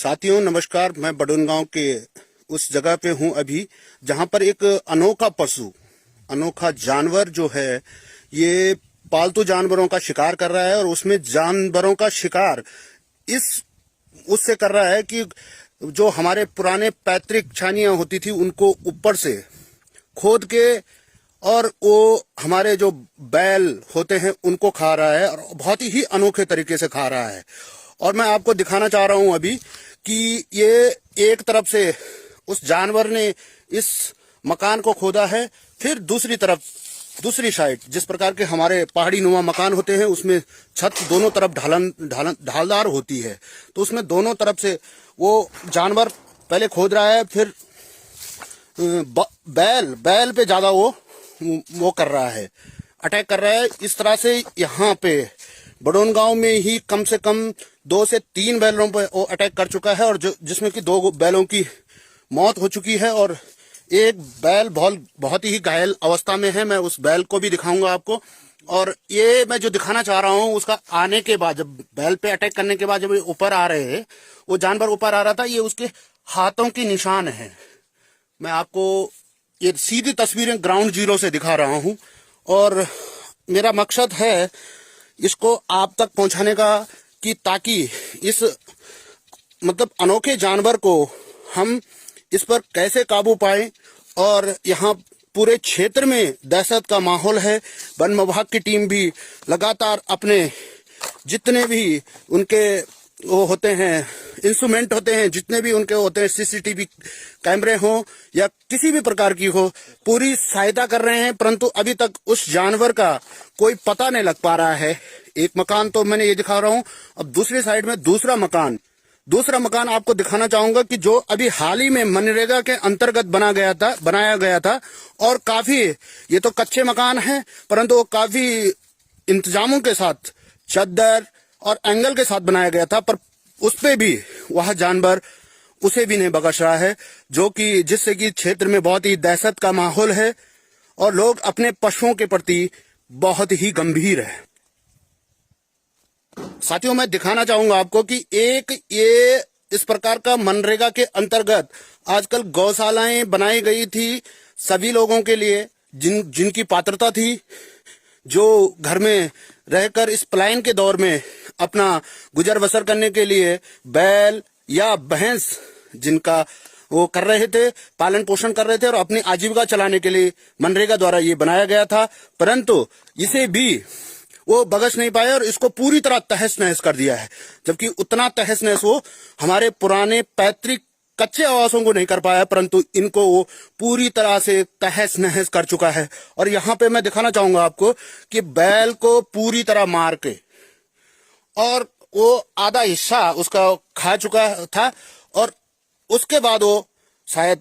साथियों नमस्कार। मैं बडोनगांव के उस जगह पे हूं अभी जहां पर एक अनोखा पशु, अनोखा जानवर जो है ये पालतू जानवरों का शिकार कर रहा है। और उसमें जानवरों का शिकार इस उससे कर रहा है कि जो हमारे पुराने पैतृक छानियां होती थी उनको ऊपर से खोद के और वो हमारे जो बैल होते हैं उनको खा रहा है और बहुत ही अनोखे तरीके से खा रहा है। और मैं आपको दिखाना चाह रहा हूं अभी कि ये एक तरफ से उस जानवर ने इस मकान को खोदा है, फिर दूसरी तरफ दूसरी साइड जिस प्रकार के हमारे पहाड़ी नुमा मकान होते हैं उसमें छत दोनों तरफ ढालदार होती है, तो उसमें दोनों तरफ से वो जानवर पहले खोद रहा है, फिर बैल पे ज्यादा वो कर रहा है, अटैक कर रहा है। इस तरह से यहाँ पे बडोनगांव में ही कम से कम 2 से 3 बैलों पर वो अटैक कर चुका है और जिसमें कि 2 बैलों की मौत हो चुकी है और एक बैल बहुत ही घायल अवस्था में है। मैं उस बैल को भी दिखाऊंगा आपको। और ये मैं जो दिखाना चाह रहा हूँ उसका आने के बाद, जब बैल पे अटैक करने के बाद जब ऊपर आ रहे हैं, वो जानवर ऊपर आ रहा था, ये उसके हाथों की निशान है। मैं आपको ये सीधी तस्वीरें ग्राउंड जीरो से दिखा रहा हूँ और मेरा मकसद है इसको आप तक पहुंचाने का कि ताकि इस अनोखे जानवर को हम इस पर कैसे काबू पाएं। और यहाँ पूरे क्षेत्र में दहशत का माहौल है। वन विभाग की टीम भी लगातार अपने जितने भी उनके वो होते हैं इंस्ट्रूमेंट होते हैं, जितने भी उनके होते हैं, सीसीटीवी कैमरे हो या किसी भी प्रकार की हो, पूरी सहायता कर रहे हैं, परंतु अभी तक उस जानवर का कोई पता नहीं लग पा रहा है। एक मकान तो मैंने ये दिखा रहा हूं, अब दूसरी साइड में दूसरा मकान आपको दिखाना चाहूंगा कि जो अभी हाल ही में मनरेगा के अंतर्गत बनाया गया था और काफी, ये तो कच्चे मकान है परंतु वो काफी इंतजामों के साथ चद्दर और एंगल के साथ बनाया गया था, पर उस पे भी वह जानवर उसे भी नहीं बख्श रहा है, जो कि जिससे कि क्षेत्र में बहुत ही दहशत का माहौल है और लोग अपने पशुओं के प्रति बहुत ही गंभीर है। साथियों मैं दिखाना चाहूंगा आपको कि ये इस प्रकार का मनरेगा के अंतर्गत आजकल गौशालाएं बनाई गई थी सभी लोगों के लिए जिनकी पात्रता थी, जो घर में रहकर इस पलायन के दौर में अपना गुजर बसर करने के लिए बैल या भैंस जिनका वो कर रहे थे, पालन पोषण कर रहे थे और अपनी आजीविका चलाने के लिए मनरेगा द्वारा ये बनाया गया था, परंतु इसे भी वो बख्श नहीं पाए और इसको पूरी तरह तहस नहस कर दिया है। जबकि उतना तहस नहस वो हमारे पुराने पैतृक कच्चे आवासों को नहीं कर पाया, परंतु इनको वो पूरी तरह से तहस नहस कर चुका है। और यहाँ पे मैं दिखाना चाहूंगा आपको कि बैल को पूरी तरह मार के और वो आधा हिस्सा उसका खा चुका था और उसके बाद वो शायद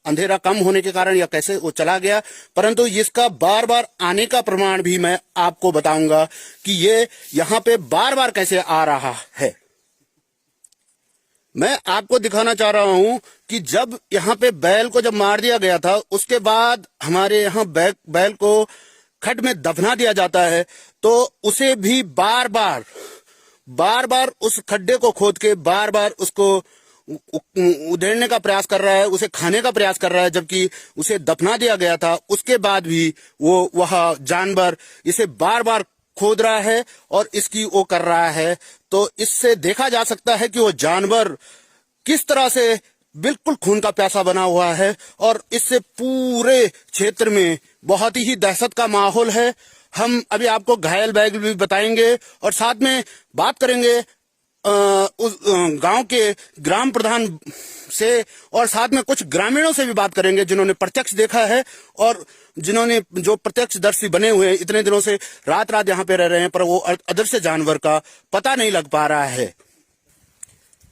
अंधेरा कम होने के कारण या कैसे वो चला गया, परंतु इसका बार बार आने का प्रमाण भी मैं आपको बताऊंगा कि ये यहाँ पे बार बार कैसे आ रहा है। मैं आपको दिखाना चाह रहा हूं कि जब यहाँ पे बैल को जब मार दिया गया था उसके बाद हमारे यहाँ बैल को खड्ड में दफना दिया जाता है, तो उसे भी बार बार उस खड्डे को खोद के बार बार उसको उधेड़ने का प्रयास कर रहा है, उसे खाने का प्रयास कर रहा है। जबकि उसे दफना दिया गया था उसके बाद भी वह जानवर इसे बार बार खोद रहा है और इसकी वो कर रहा है। तो इससे देखा जा सकता है कि वो जानवर किस तरह से बिल्कुल खून का प्यासा बना हुआ है और इससे पूरे क्षेत्र में बहुत ही दहशत का माहौल है। हम अभी आपको घायल बैल भी बताएंगे और साथ में बात करेंगे उस गांव के ग्राम प्रधान से और साथ में कुछ ग्रामीणों से भी बात करेंगे जिन्होंने प्रत्यक्ष देखा है और जिन्होंने जो प्रत्यक्षदर्शी बने हुए हैं, इतने दिनों से रात यहाँ पे रह रहे हैं पर वो अदृश्य जानवर का पता नहीं लग पा रहा है।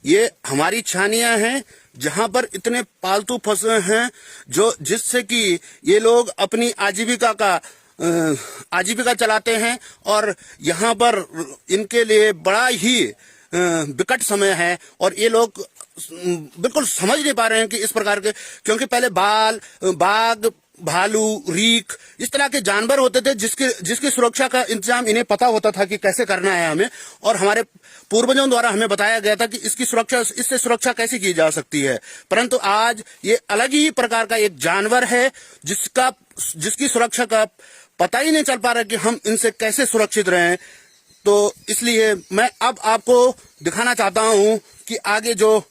ये हमारी छानियां हैं जहां पर इतने पालतू पशु हैं जो जिससे कि ये लोग अपनी आजीविका चलाते हैं और यहाँ पर इनके लिए बड़ा ही विकट समय है और ये लोग बिल्कुल समझ नहीं पा रहे हैं कि इस प्रकार के, क्योंकि पहले बाघ भालू, रीख, इस तरह के जानवर होते थे जिसकी सुरक्षा का इंतजाम इन्हें पता होता था कि कैसे करना है हमें, और हमारे पूर्वजों द्वारा हमें बताया गया था कि इससे सुरक्षा कैसे की जा सकती है। परंतु आज ये अलग ही प्रकार का एक जानवर है जिसकी सुरक्षा का पता ही नहीं चल पा रहा कि हम इनसे कैसे सुरक्षित रहें। तो इसलिए मैं अब आपको दिखाना चाहता हूं कि आगे जो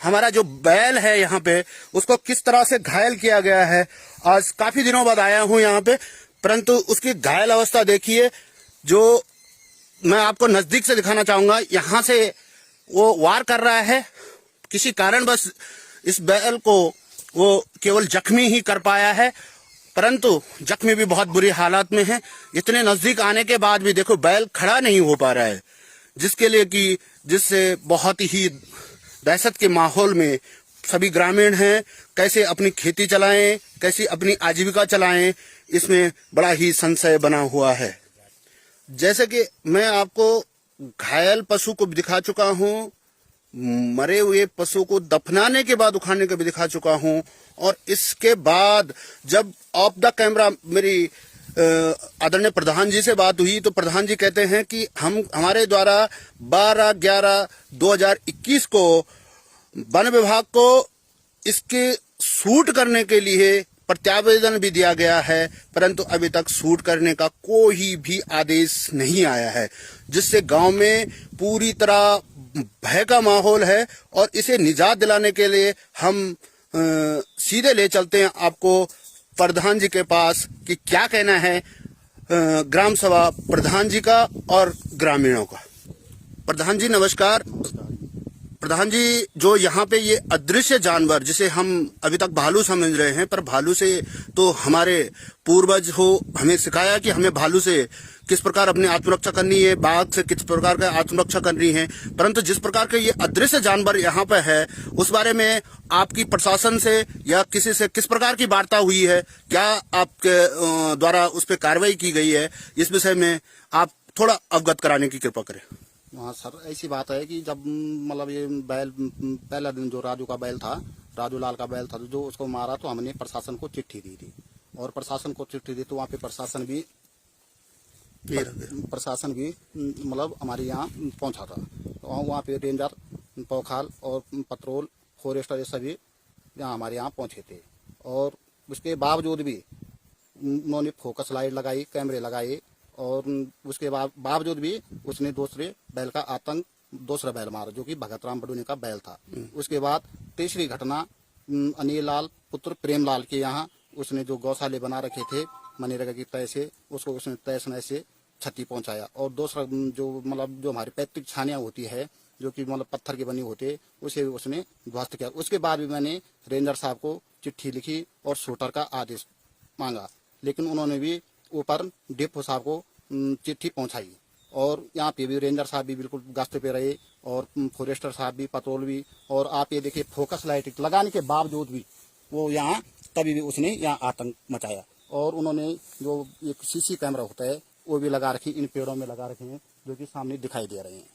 हमारा जो बैल है यहाँ पे, उसको किस तरह से घायल किया गया है। आज काफी दिनों बाद आया हूं यहाँ पे, परंतु उसकी घायल अवस्था देखिए, जो मैं आपको नजदीक से दिखाना चाहूंगा। यहाँ से वो वार कर रहा है, किसी कारण बस इस बैल को वो केवल जख्मी ही कर पाया है, परंतु जख्मी भी बहुत बुरी हालत में है। इतने नजदीक आने के बाद भी देखो बैल खड़ा नहीं हो पा रहा है, जिससे बहुत ही दहशत के माहौल में सभी ग्रामीण हैं कैसे अपनी खेती चलाएं, कैसे अपनी आजीविका चलाएं, इसमें बड़ा ही संशय बना हुआ है। जैसे कि मैं आपको घायल पशु को दिखा चुका हूं, मरे हुए पशु को दफनाने के बाद उखाड़ने को भी दिखा चुका हूं, और इसके बाद जब ऑफ द कैमरा मेरी आदरणीय प्रधान जी से बात हुई तो प्रधान जी कहते हैं कि हमारे द्वारा 12/11/2021 को वन विभाग को इसके शूट करने के लिए प्रत्यावेदन भी दिया गया है, परंतु अभी तक शूट करने का कोई भी आदेश नहीं आया है, जिससे गांव में पूरी तरह भय का माहौल है। और इसे निजात दिलाने के लिए हम सीधे ले चलते हैं आपको प्रधान जी के पास कि क्या कहना है ग्राम सभा प्रधान जी का और ग्रामीणों का। प्रधान जी नमस्कार। प्रधान जी, जो यहाँ पे ये अदृश्य जानवर जिसे हम अभी तक भालू समझ रहे हैं, पर भालू से तो हमारे पूर्वज हो हमें सिखाया कि हमें भालू से किस प्रकार अपनी आत्मरक्षा करनी है, बाघ से किस प्रकार का आत्मरक्षा करनी है, परंतु जिस प्रकार के ये अदृश्य जानवर यहाँ पे है, उस बारे में आपकी प्रशासन से या किसी से किस प्रकार की वार्ता हुई है, क्या आपके द्वारा उस पर कार्रवाई की गई है, इस विषय में आप थोड़ा अवगत कराने की कृपा करें। हाँ सर, ऐसी बात है कि जब मतलब ये बैल पहला दिन जो राजू का बैल था, राजू लाल का बैल था, जो उसको मारा, तो हमने प्रशासन को चिट्ठी दी थी, और प्रशासन को चिट्ठी दी तो वहाँ पे प्रशासन भी मतलब हमारे यहाँ पहुँचा था। तो वहाँ पे रेंजर, पौखाल और पेट्रोल, फॉरेस्टर, ये सभी यहाँ हमारे यहाँ पहुँचे थे। और उसके बावजूद भी उन्होंने फोकस लाइट लगाई, कैमरे लगाए, और उसके बावजूद भी उसने दूसरे बैल का आतंक, दूसरा बैल मारा जो कि भगतराम बडूनी का बैल था। उसके बाद तीसरी घटना अनिल लाल पुत्र प्रेमलाल के यहाँ उसने जो गौशाले बना रखे थे मनरेगा की तय से, उसको उसने तहस से क्षति पहुंचाया। और दूसरा जो मतलब जो हमारी पैतृक छानियां होती है, जो कि मतलब पत्थर की बनी होती, उसे उसने ध्वस्त किया। उसके बाद भी मैंने रेंजर साहब को चिट्ठी लिखी और शूटर का आदेश मांगा, लेकिन उन्होंने भी ऊपर डिपो साहब को चिट्ठी पहुंचाई। और यहाँ पे भी रेंजर साहब भी बिल्कुल गश्त पे रहे, और फॉरेस्टर साहब भी, पेट्रोल भी। और आप ये देखिए, फोकस लाइट लगाने के बावजूद भी वो यहाँ तभी भी उसने यहाँ आतंक मचाया। और उन्होंने जो एक सीसी कैमरा होता है वो भी लगा रखी, इन पेड़ों में लगा रखे हैं जो कि सामने दिखाई दे रहे हैं।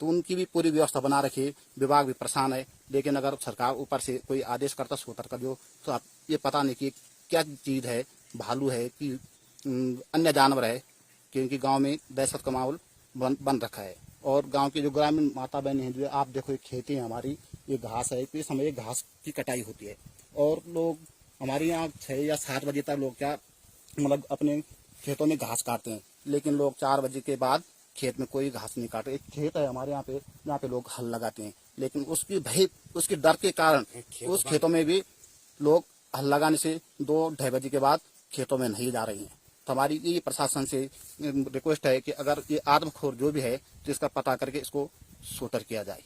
तो उनकी भी पूरी व्यवस्था बना रखी, विभाग भी परेशान है। लेकिन अगर सरकार ऊपर से कोई आदेश करता शूटर का, जो तो आप ये पता नहीं कि क्या चीज है, भालू है कि अन्य जानवर है, क्योंकि गांव में दहशत का माहौल बन रखा है। और गांव की जो ग्रामीण माता बहन है, जो आप देखो, एक खेती है हमारी, ये घास है, तो इस समय घास की कटाई होती है। और लोग हमारे यहाँ 6 या 7 बजे तक लोग क्या मतलब अपने खेतों में घास काटते हैं, लेकिन लोग 4 बजे के बाद खेत में कोई घास नहीं काटते। एक खेत है हमारे यहाँ पे, जहाँ पे लोग हल लगाते हैं, लेकिन उसकी डर के कारण उस खेतों में भी लोग हल लगाने से 2-2:30 बजे के बाद खेतों में नहीं जा रही हैं। तो हमारी ये प्रशासन से रिक्वेस्ट है कि अगर ये आदमखोर जो भी है, तो इसका पता करके इसको शूटर किया जाए।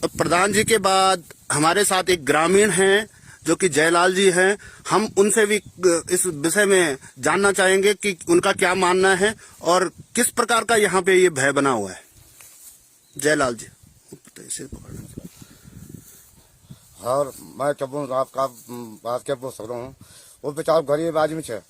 प्रधान जी के बाद हमारे साथ एक ग्रामीण हैं जो कि जयलाल जी हैं, हम उनसे भी इस विषय में जानना चाहेंगे कि उनका क्या मानना है और किस प्रकार का यहाँ पे ये भय बना हुआ है। जयलाल जी, और मैं चबू आपका बात क्या बोल सकता हूँ, वो बेचारा गरीब आदमी है,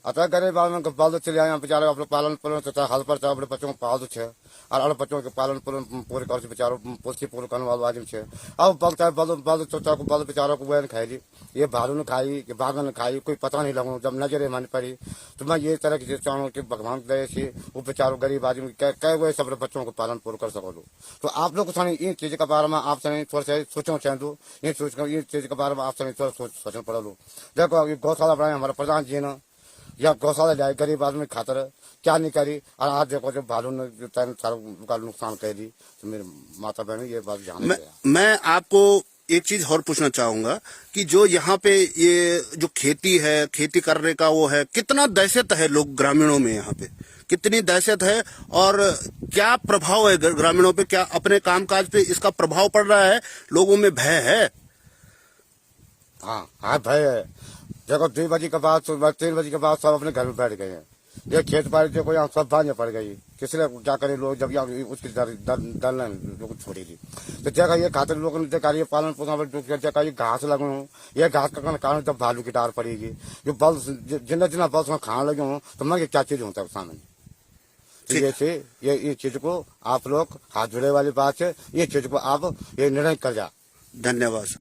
अतः गरीब आदमी को बाल चले आए बेचारे अपने पालन पोलन से हल पर अपने बच्चों को पाल छे और अपने बच्चों के पालन पोलन पूरे कर बेचारो पोषी पूरे करने वाला आदमी छे। अब बलता बाल चोचा को बाल बेचारों को वह खाई ये भालू ने खाई ये बाघ ने खाई कोई पता नहीं लगू जब नजरे मानी पड़ी तो मैं ये तरह की चाहूँ कि भगवान दया से वो बेचारो गरीब आदमी कै वो सब बच्चों को पालन पूरा कर सको। तो आप लोग को इन चीज के बारे में आप थोड़ा सा सोचना चाहें दो इन चीज के बारे में आप थोड़ा सोचना पड़ा लो। देखो ये गौशाला बनाए हमारे प्रधान जी ने या गौशाला जाए गरीब आदमी खातर क्या नहीं करी और आज देखो जो भालू ने जो सारा नुकसान कर दी तो मेरे माता बहन ये बात ध्यान मैं आपको एक चीज और पूछना चाहूंगा कि जो यहाँ पे ये जो खेती है खेती करने का वो है कितना दहशत है लोग ग्रामीणों में यहाँ पे कितनी दहशत है और क्या प्रभाव है ग्रामीणों पे क्या अपने कामकाज पे इसका प्रभाव पड़ रहा है लोगों में भय है। हाँ भय है। देखो 2 बजे के बाद 3 बजे के बाद सब अपने घर में बैठ गए हैं। ये खेत बाड़ी देखो यहाँ सब बांझे पड़ गई किसी ने क्या करे लोग जब यहाँ उसकी दल लोग छोड़ी थी तो जगह ये खातिर लोगों ने देखा ये पालन पोषण जगह ये घास लगू ये घास का कारण जब भालू की डार पड़ेगी जो बल जितना जितना बल उसमें खाने लगे हूँ तो मैं क्या चीज होता है सामने। ये चीज को आप लोग हाथ जुड़े वाली बात है ये चीज को आप ये निर्णय कर जा। धन्यवाद।